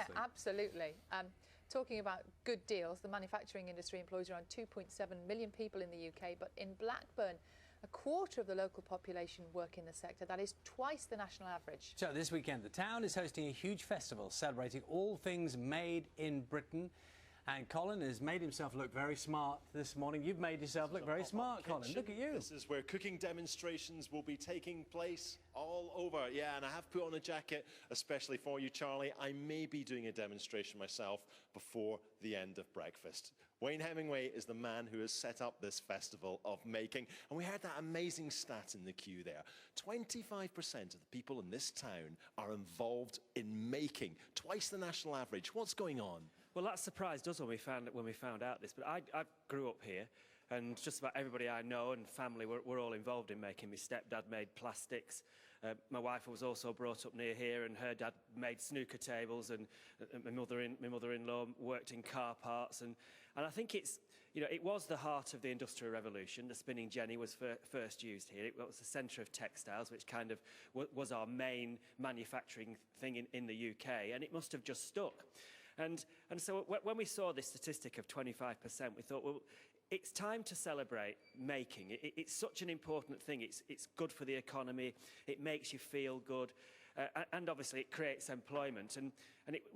honestly. Yeah, absolutely. Talking about good deals, the manufacturing industry employs around 2.7 million people in the UK, but in Blackburn, a quarter of the local population work in the sector. That is twice the national average. So this weekend, the town is hosting a huge festival celebrating all things made in Britain. And Colin has made himself look very smart this morning. You've made yourself look very smart, Colin. Look at you. This is where cooking demonstrations will be taking place all over. Yeah, and I have put on a jacket, especially for you, Charlie. I may be doing a demonstration myself before the end of breakfast. Wayne Hemingway is the man who has set up this festival of making. And we heard that amazing stat in the queue there. 25% of the people in this town are involved in making, twice the national average. What's going on? Well, that surprised us when we found out this. But I grew up here, and just about everybody I know and family were all involved in making. My stepdad made plastics. My wife was also brought up near here, and her dad made snooker tables, and my mother-in-law worked in car parts. And I think it's, it was the heart of the Industrial Revolution. The spinning jenny was first used here. It was the centre of textiles, which kind of was our main manufacturing thing in the UK, and it must have just stuck. And so when we saw this statistic of 25%, we thought, well, it's time to celebrate making. It's such an important thing. It's good for the economy. It makes you feel good. And obviously it creates employment. And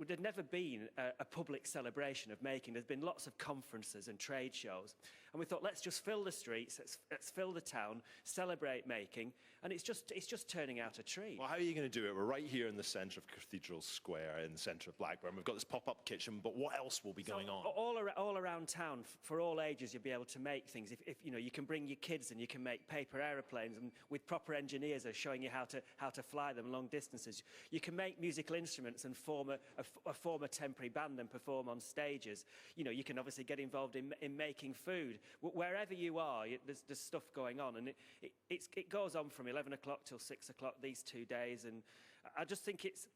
there'd never been a public celebration of making. There's been lots of conferences and trade shows. And we thought, let's just fill the streets, let's fill the town, celebrate making. And it's just turning out a treat. Well, how are you going to do it? We're right here in the centre of Cathedral Square, in the centre of Blackburn. We've got this pop-up kitchen, but what else will be going on? All around town, for all ages, you'll be able to make things. If you can bring your kids and you can make paper aeroplanes, and with proper engineers are showing you how to fly them long distances. You can make musical instruments and form a temporary band and perform on stages. You can obviously get involved in making food. Wherever you are, there's stuff going on, and it goes on from 11 o'clock till 6 o'clock these 2 days. And I just think it's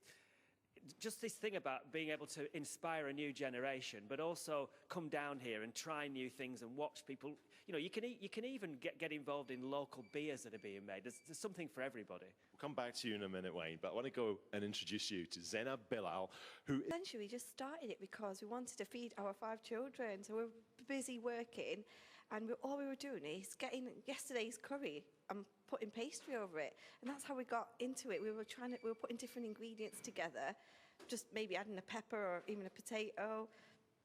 just this thing about being able to inspire a new generation, but also come down here and try new things and watch people. You can even get involved in local beers that are being made. There's something for everybody. We'll come back to you in a minute, Wayne, but I want to go and introduce you to Zainab Bilal, who... Essentially, we just started it because we wanted to feed our 5 children, so we were busy working, and all we were doing is getting yesterday's curry and putting pastry over it, and that's how we got into it. We were putting different ingredients together, just maybe adding a pepper or even a potato,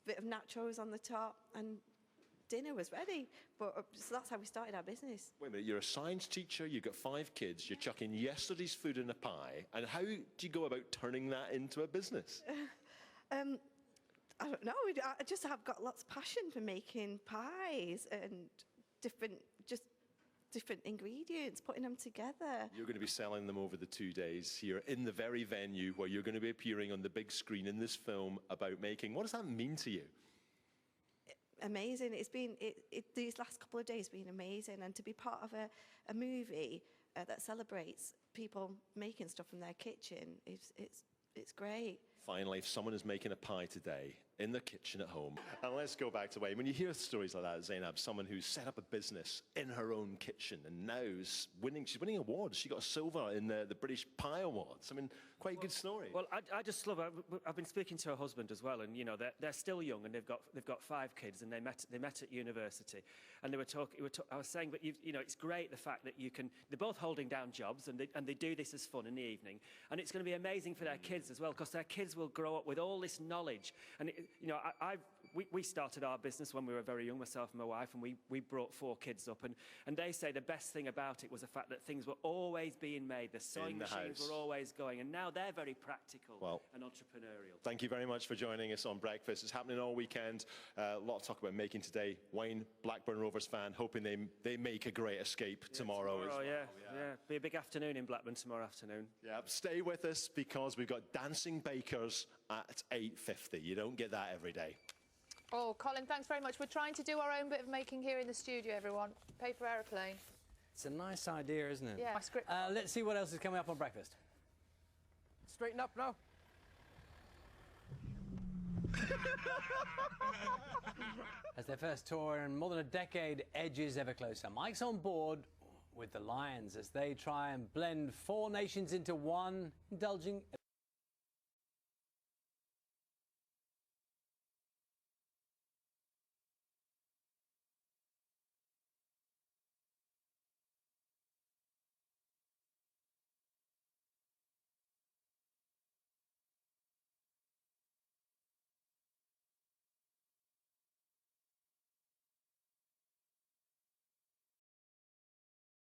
a bit of nachos on the top, and dinner was ready. So that's how we started our business. Wait a minute, you're a science teacher, you've got 5 kids, you're chucking yesterday's food in a pie, and how do you go about turning that into a business? I don't know. I just have got lots of passion for making pies and different ingredients, putting them together. You're going to be selling them over the 2 days here in the very venue where you're going to be appearing on the big screen in this film about making. What does that mean to you? Amazing. It's been these last couple of days have been amazing, and to be part of a movie that celebrates people making stuff from their kitchen, it's great. Finally, if someone is making a pie today in the kitchen at home, and let's go back to Wayne. When you hear stories like that, Zainab, someone who's set up a business in her own kitchen and now is she's winning awards. She got a silver in the British Pie Awards. I mean, quite a good story. Well, I just love it. I've been speaking to her husband as well, and they're still young, and they've got 5 kids, and they met at university, and they were talking. I was saying, but it's great the fact that they're both holding down jobs, and they do this as fun in the evening, and it's going to be amazing for their kids as well, because their kids will grow up with all this knowledge. And we started our business when we were very young, myself and my wife, and we brought 4 kids up, and they say the best thing about it was the fact that things were always being made. The sewing machines were always going, and now they're very practical and entrepreneurial. Thank you very much for joining us on Breakfast. It's happening all weekend. A lot of talk about making today. Wayne, Blackburn Rovers fan, hoping they make a great escape tomorrow as well. Yeah. Be a big afternoon in Blackburn tomorrow afternoon. Yeah, stay with us because we've got dancing bakers at 8:50. You don't get that every day. Oh, Colin, thanks very much. We're trying to do our own bit of making here in the studio, everyone. Paper aeroplane. It's a nice idea, isn't it? Yeah. My script. Let's see what else is coming up on Breakfast. Straighten up now. As their first tour in more than a decade edges ever closer, Mike's on board with the Lions as they try and blend 4 nations into one, indulging